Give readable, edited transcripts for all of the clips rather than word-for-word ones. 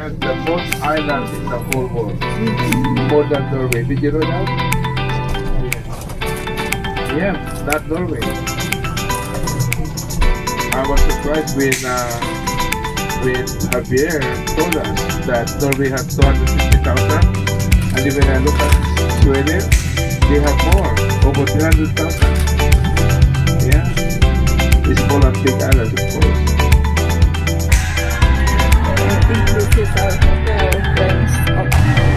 has the most islands in the whole world. More than Norway. Did you know that? Yeah, that Norway. I was surprised when Javier told us that Norway has 260,000, and then when I look at Sweden, they have more, over 300,000. Yeah, it's small and big islands, of course. I think this is our hotel, friends of friends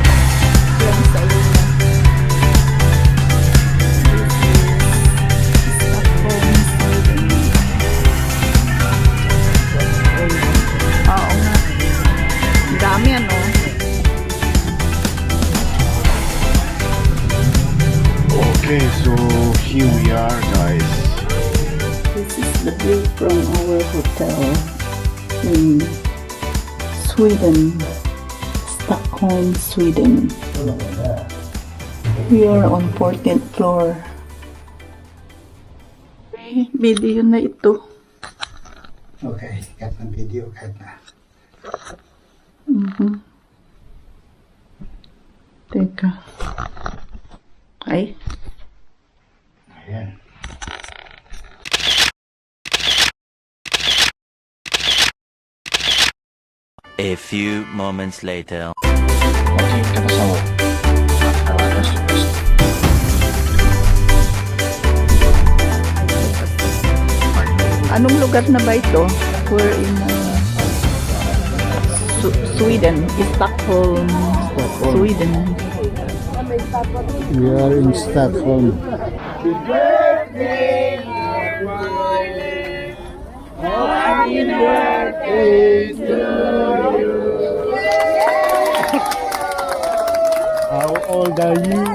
arena. Oo nga. Ang dami ano. Okay, so here we are, guys. This is the view from our hotel in Sweden, Stockholm, Sweden. We are on 14th floor. Video na ito. Okay, kahit na video, kahit na. Teka. Ay. Ayan. A few moments later. Okay, kapasawa. Anong lugar na ba ito? We're in Sweden. Stockholm, Sweden. We are in Stockholm. Happy birthday, happy birthday to you. How old are you?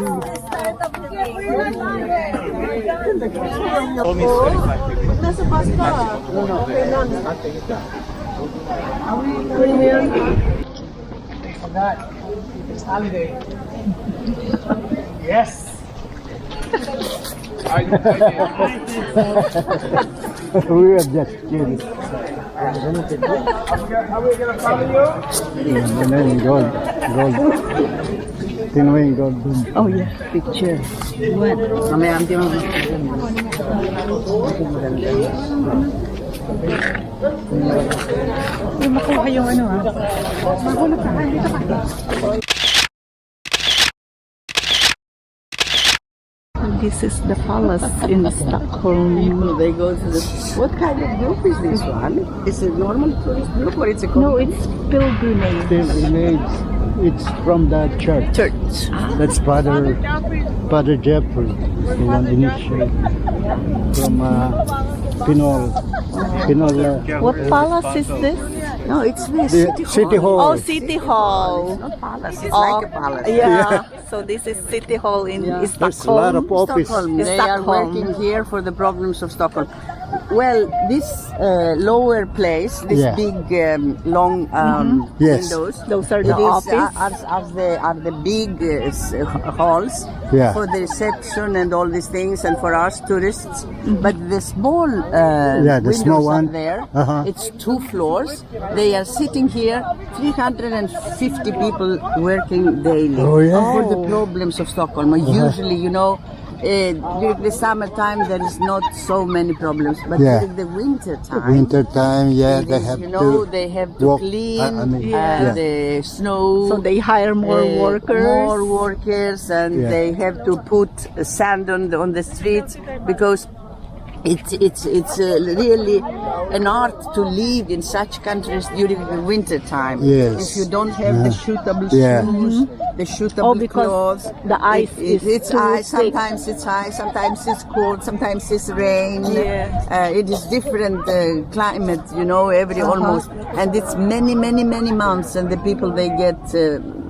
Nasa bus ka. Okay lang. Forgot. It's holiday. Yes. We are just kidding. Are we gonna follow you? Gold. Tinuwing gold. Oh yeah, picture. What? Mamaya ang timang. Hindi makuha yung ano ha. Mahulog ka. Dito ka. This is the palace in Stockholm. They go to the. What kind of group is this one? Is it normal tourist group or it's a? No, it's pilgrimage. Pilgrimage. It's from the church. Church. That's Father Jeffrey. The one initiated from Pinol. What palace is this? No, it's the City Hall. Oh, City Hall. Not palace. It's Oh, like a palace. Yeah. So this is City Hall in There's a Stockholm. lot of office. Stockholm. They are Stockholm. working here for the problems of Stockholm. Well, this lower place, this Yeah. big long Yes. windows. Those are the These office. are the big halls Yeah. for the reception and all these things, and for us tourists. But the small Yeah, the windows small one. up there, Uh-huh. it's 2 floors. They are sitting here, 350 people working daily Oh, yeah. for the problems of Stockholm. Usually, you know, during the summertime there is not so many problems, but Yeah. during the winter time, Winter time, yeah, it they is, have you know, to they have to walk, clean I mean, yeah. the snow. So they hire more workers. More workers, and Yeah. they have to put sand on the streets because it's really an art to live in such countries during the winter time. Yes. If you don't have the suitable Yeah. shoes, the suitable Oh, because clothes, the ice is it's too ice. thick. Sometimes it's ice, sometimes it's cold, sometimes it's rain. Yeah. It is different climate, you know, almost, and it's many months, and the people they get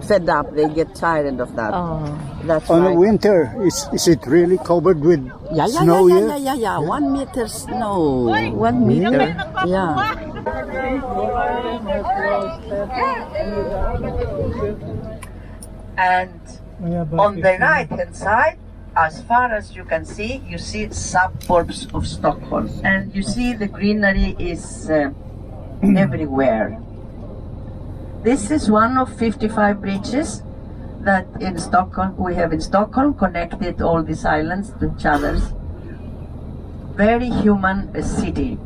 fed up, they get tired of that. Oh. That's On the why. winter, is it really covered with snow here? Yeah. 1 meter snow. 1 meter. Yeah. And on the right hand side, as far as you can see, you see suburbs of Stockholm, and you see the greenery is everywhere. This is one of 55 bridges that in Stockholm we have in Stockholm, connected all these islands to each other. Very human city.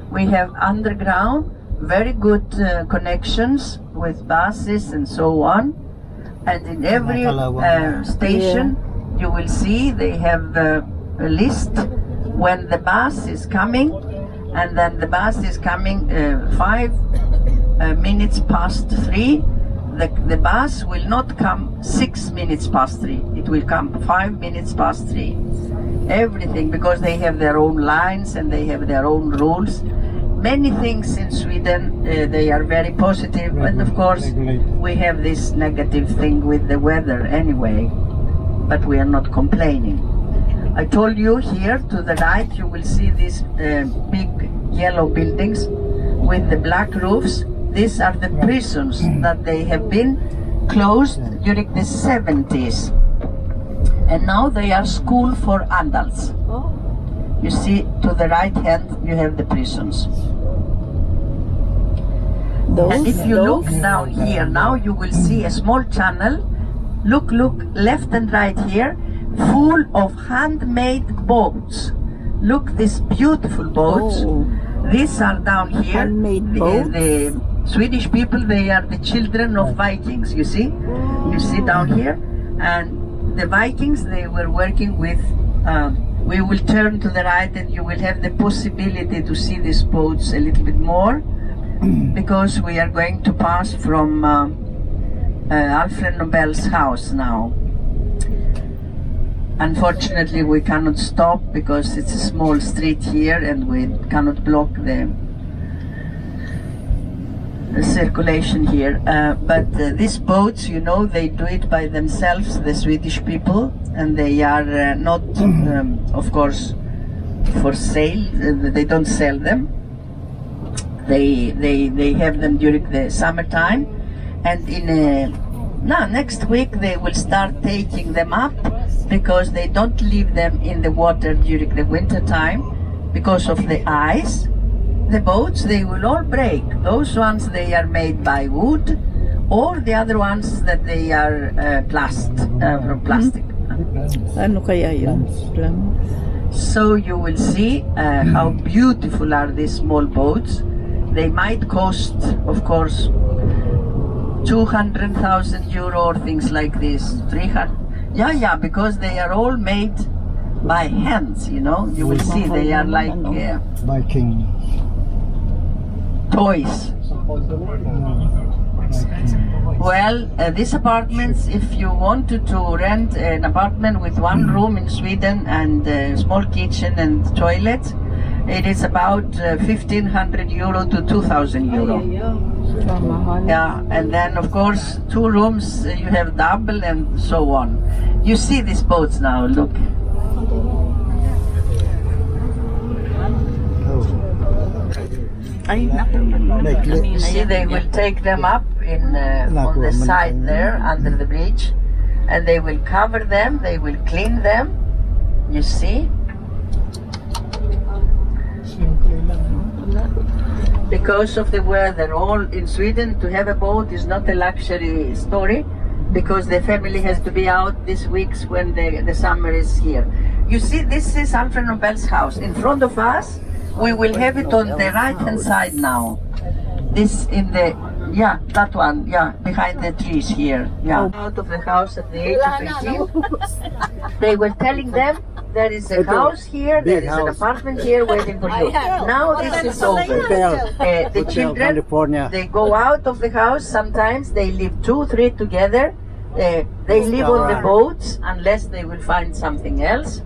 We have underground, very good connections with buses and so on. And in every station you will see they have a list when the bus is coming, and then the bus is coming 5 minutes past 3. The bus will not come 6 minutes past 3. It will come 5 minutes past 3. Everything, because they have their own lines and they have their own rules. Many things in Sweden, they are very positive, and of course we have this negative thing with the weather anyway, but we are not complaining. I told you here to the right you will see these big yellow buildings with the black roofs. These are the prisons that they have been closed during the 70s, and now they are school for adults. You see to the right hand you have the prisons. And if you look down here now you will see a small channel. Look left and right here, full of handmade boats. Look, these beautiful boats. These are down here. Handmade boats. The Swedish people, they are the children of Vikings, you see? You see down here? And the Vikings, they were working with, we will turn to the right and you will have the possibility to see these boats a little bit more, because we are going to pass from Alfred Nobel's house now. Unfortunately, we cannot stop because it's a small street here and we cannot block the circulation here. But these boats, you know, they do it by themselves, the Swedish people, and they are not, of course, for sale. They don't sell them. They have them during the summertime, and in next week they will start taking them up, because they don't leave them in the water during the winter time because of the ice. The boats, they will all break. Those ones, they are made by wood, or the other ones that they are from plastic. Ano kaya yun? So you will see how beautiful are these small boats. They might cost, of course, 200,000 euro or things like this. 300. Yeah, because they are all made by hands, you know. You will see they are like Viking toys. Well, these apartments, if you wanted to rent an apartment with one room in Sweden and a small kitchen and toilet, it is about 1,500 euro to 2,000 euro. Yeah, and then of course 2 rooms you have double and so on. You see these boats now, look. You see they will take them up in on the side there under the bridge, and they will cover them, they will clean them, you see. Because of the weather, all in Sweden, to have a boat is not a luxury story, because the family has to be out these weeks when the summer is here. You see, this is Alfred Nobel's house. In front of us, we will have it on the right hand side now. This in the, that one, behind the trees here. Out of the house at the age of 18. They were telling them, there is a house here, there is an apartment here waiting for you. Now this is over. The children, they go out of the house, sometimes they live 2, 3 together. They live on the boats unless they will find something else.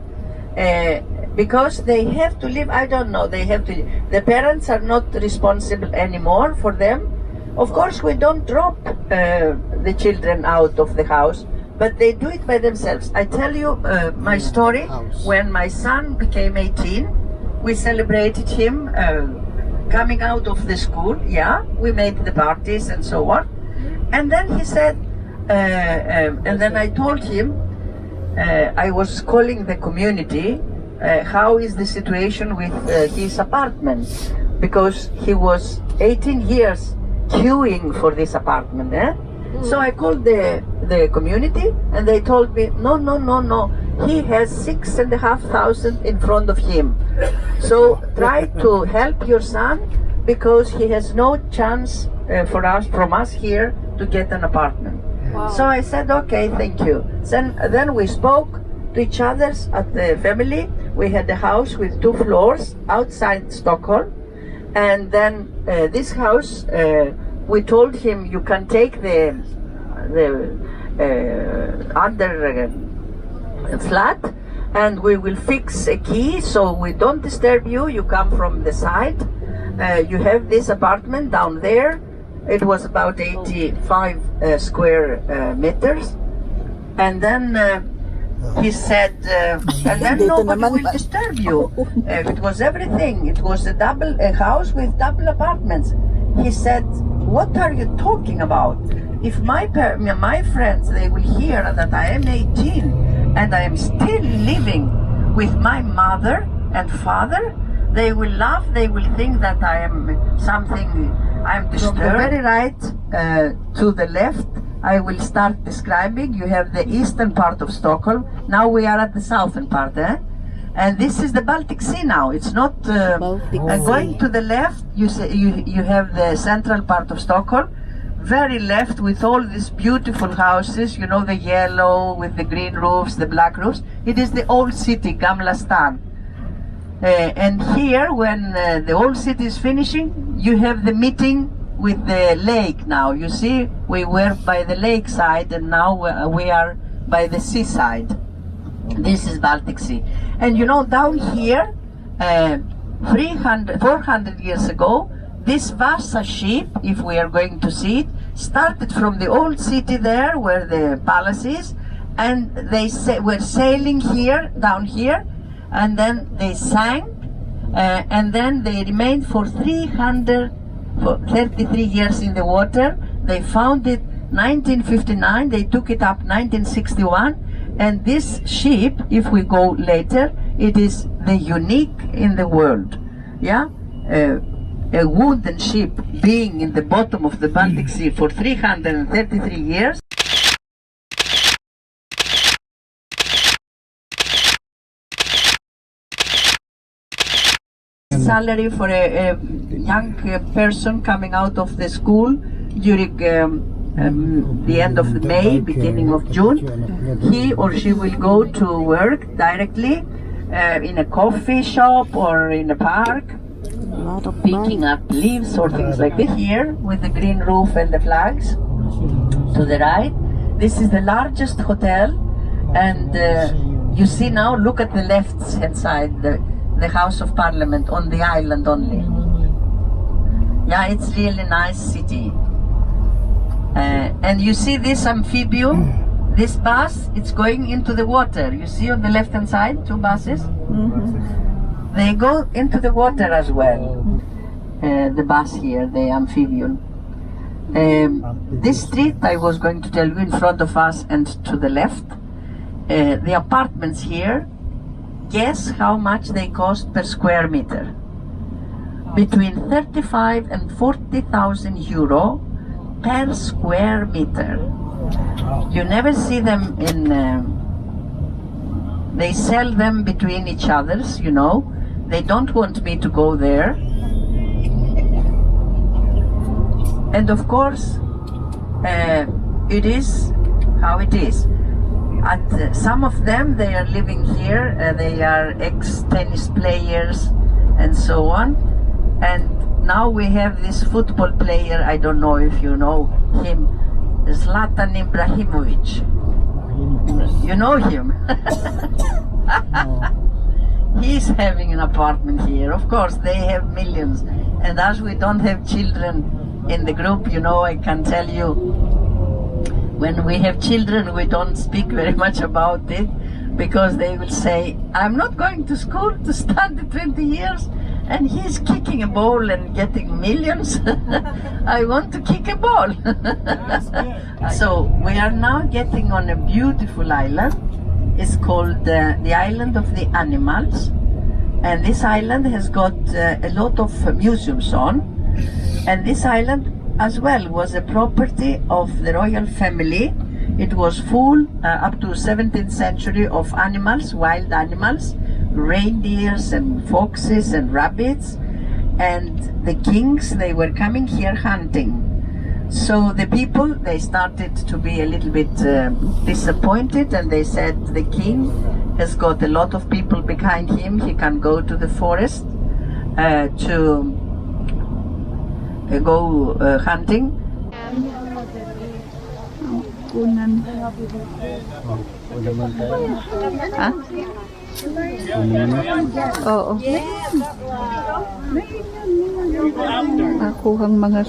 Because they have to live, I don't know, they have to, the parents are not responsible anymore for them. Of course we don't drop the children out of the house, but they do it by themselves. I tell you my story. When my son became 18, we celebrated him coming out of the school. We made the parties and so on. And then he said, and then I told him, I was calling the community, how is the situation with his apartment? Because he was 18 years queuing for this apartment. So I called the community, and they told me, no. He has 6,500 in front of him. So try to help your son, because he has no chance from us here to get an apartment. Wow. So I said, okay, thank you. Then we spoke to each other at the family. We had a house with 2 floors outside Stockholm. And then this house, we told him, you can take the under flat, and we will fix a key so we don't disturb you. You come from the side. You have this apartment down there. It was about 85 square meters. And then he said, and then nobody will disturb you. It was everything. It was a house with double apartments. He said, what are you talking about? If my friends, they will hear that I am 18 and I am still living with my mother and father, they will laugh, they will think that I am disturbed. From the very right to the left, I will start describing. You have the eastern part of Stockholm. Now we are at the southern part, and this is the Baltic Sea now. It's not going to the left. You have the central part of Stockholm. Very left with all these beautiful houses. You know, the yellow with the green roofs, the black roofs. It is the old city, Gamla Stan. And here, when the old city is finishing, you have the meeting with the lake now. You see, we were by the lake side, and now we are by the seaside. This is Baltic Sea. And you know, down here, 400 years ago, this Vasa ship, if we are going to see it, started from the old city there, where the palace is, and they were sailing here, down here, and then they sank, and then they remained for 33 years in the water. They found it 1959, they took it up 1961, and this ship, if we go later, it is the unique in the world. Yeah, a wooden ship being in the bottom of the Baltic Sea for 333 years. Salary for a young person coming out of the school during the end of May, beginning of June. He or she will go to work directly in a coffee shop or in a park, picking up leaves or things like this. Here with the green roof and the flags to the right, this is the largest hotel, and you see now, look at the left hand side, the House of Parliament on the island only. Yeah, it's really nice city. And you see this amphibian, this bus, it's going into the water. You see on the left hand side, 2 buses? They go into the water as well. The bus here, the amphibian. This street I was going to tell you, in front of us and to the left, the apartments here, guess how much they cost per square meter? Between 35 and 40,000 euro per square meter. You never see them in, they sell them between each others, you know. They don't want me to go there. And of course, it is how it is. Some of them, they are living here, they are ex-tennis players and so on. And now we have this football player, I don't know if you know him, Zlatan Ibrahimovic. You know him? He's having an apartment here. Of course, they have millions. And as we don't have children in the group, you know, I can tell you, when we have children, we don't speak very much about it, because they will say, I'm not going to school to study 20 years, and he's kicking a ball and getting millions. I want to kick a ball. So we are now getting on a beautiful island. It's called the Island of the Animals. And this island has got a lot of museums on. And this island as well was a property of the royal family. It was full up to 17th century of animals, wild animals, reindeers and foxes and rabbits, and the kings, they were coming here hunting. So the people, they started to be a little bit disappointed, and they said the king has got a lot of people behind him. He can go to the forest to go hunting. Kunan. Ha? Oo. Nakuhang mga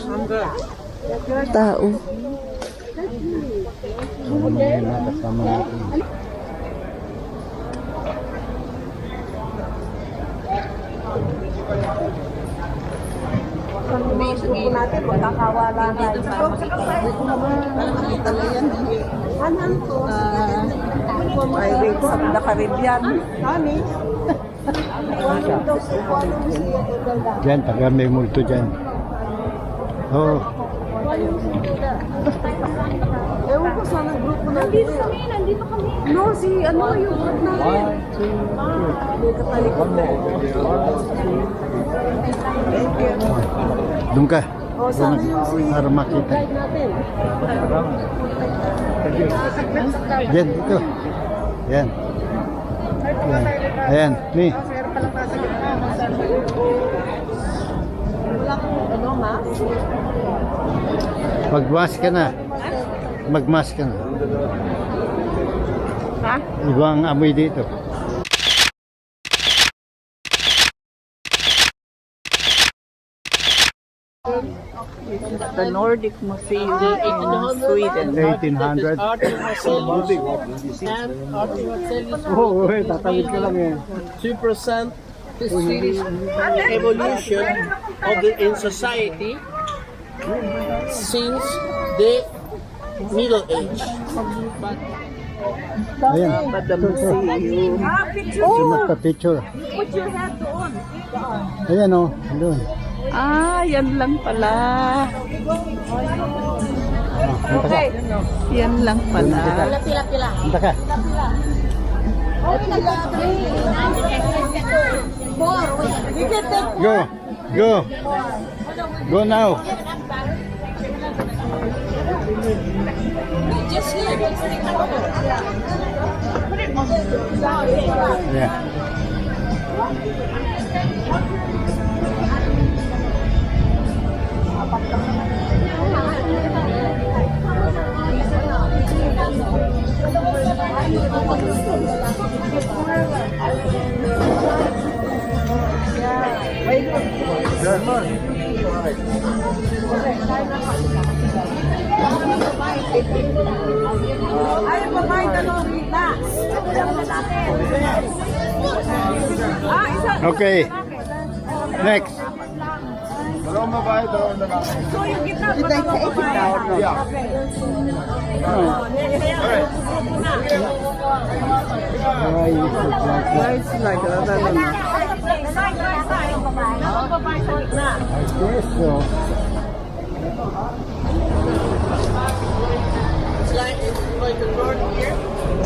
tao. Sabihin natin, magkakawala na. Ay, wait, sa mga Caribbean. Honey? Diyan, taga may multo dyan. Oo. Ewan ko sana grupo na. Nandito kami. No, si ano yung group natin. Doon ka. O, sana yung si Para makita. guide natin. Diyan, dito. Yan. Yan. Ayan, ni. Wala kong ano, ma? Magmask ka na. Magmask ka na. Ha? Ibang amoy dito. The Nordic Museum in Sweden. 1800. Oo, tatawid ko lang eh. 2% the Swedish evolution of the in society since the Middle Age. Ayan. But the museum. So, magpa-picture. Ayan o, doon. Ah, yan lang pala. Punta ka. Yan lang pala. Punta ka. Go. Go. Go now. Yeah. Okay. Next. It's like It's going to north here,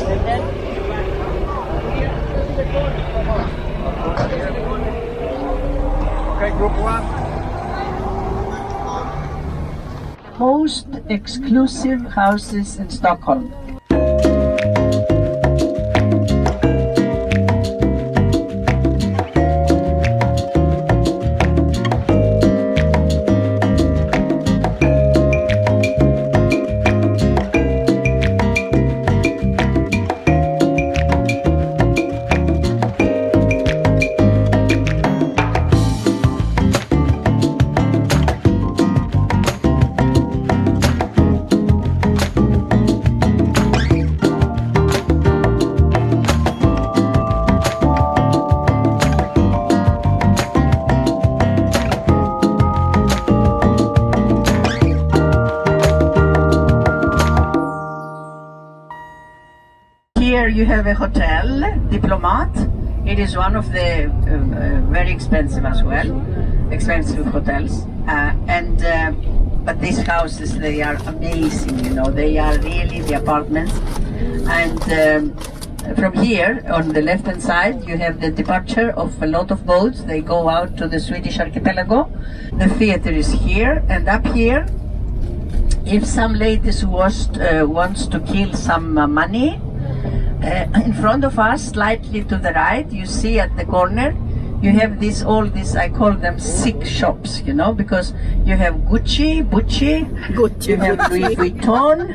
and then Okay, group 1. Most exclusive houses in Stockholm. Here you have a hotel, Diplomat. It is one of the very expensive as well, expensive hotels. But these houses, they are amazing, you know, they are really the apartments. And from here, on the left-hand side, you have the departure of a lot of boats. They go out to the Swedish archipelago. The theater is here, and up here, if some ladies wants to kill some money, in front of us, slightly to the right, you see at the corner, you have all these, I call them sick shops, you know, because you have Gucci, you have Louis Vuitton.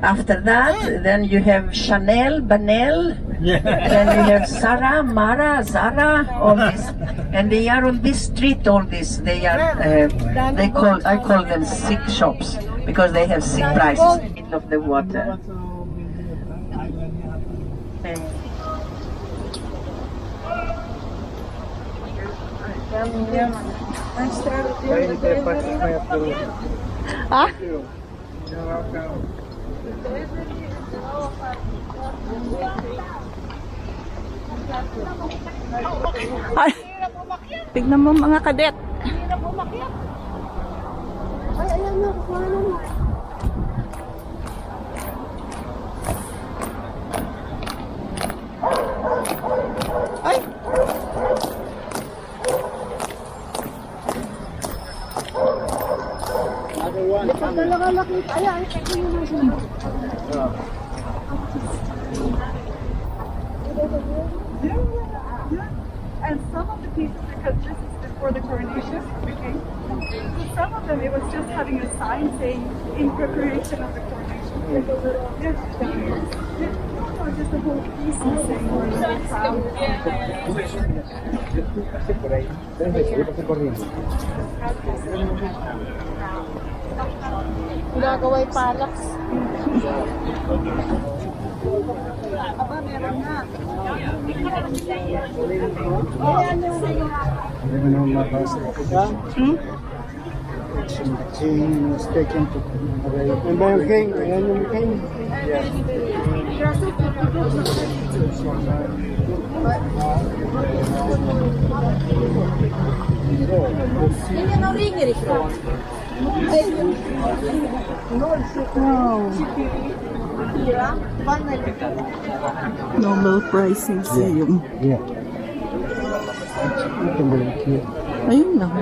After that, then you have Chanel, Banel. Then you have Sarah, Mara, Zara, all this, and they are on this street. All this, they are. I call them sick shops because they have sick prices in the middle of the water. Ah? Ay, tignan mo mga kadet. Ay, ayan na, kuha na mo. Ay! Ito talaga nakita. Ayan, ito yung nasa. And some of the pieces, because this is before the coronation, okay? So some of them, it was just having a sign saying, in preparation of the coronation. Yes, no, just a whole piece saying, we're so proud. Gagaway palaks. Aba, meron na. King was taken to away. And by king, ayan yung king. Yan ang ringir ito. Nobel Prize Museum. Yeah. Ayun lang.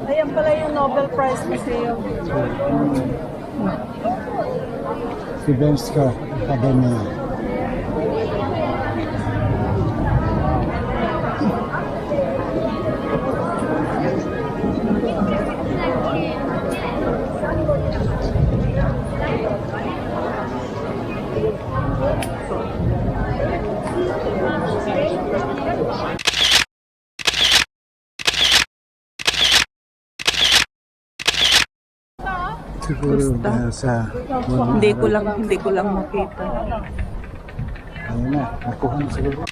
Ayan pala yung Nobel Prize Museum. Svenska Akademien. Siguro sa Hindi ko lang makita. ayun na, nakuha na siguro.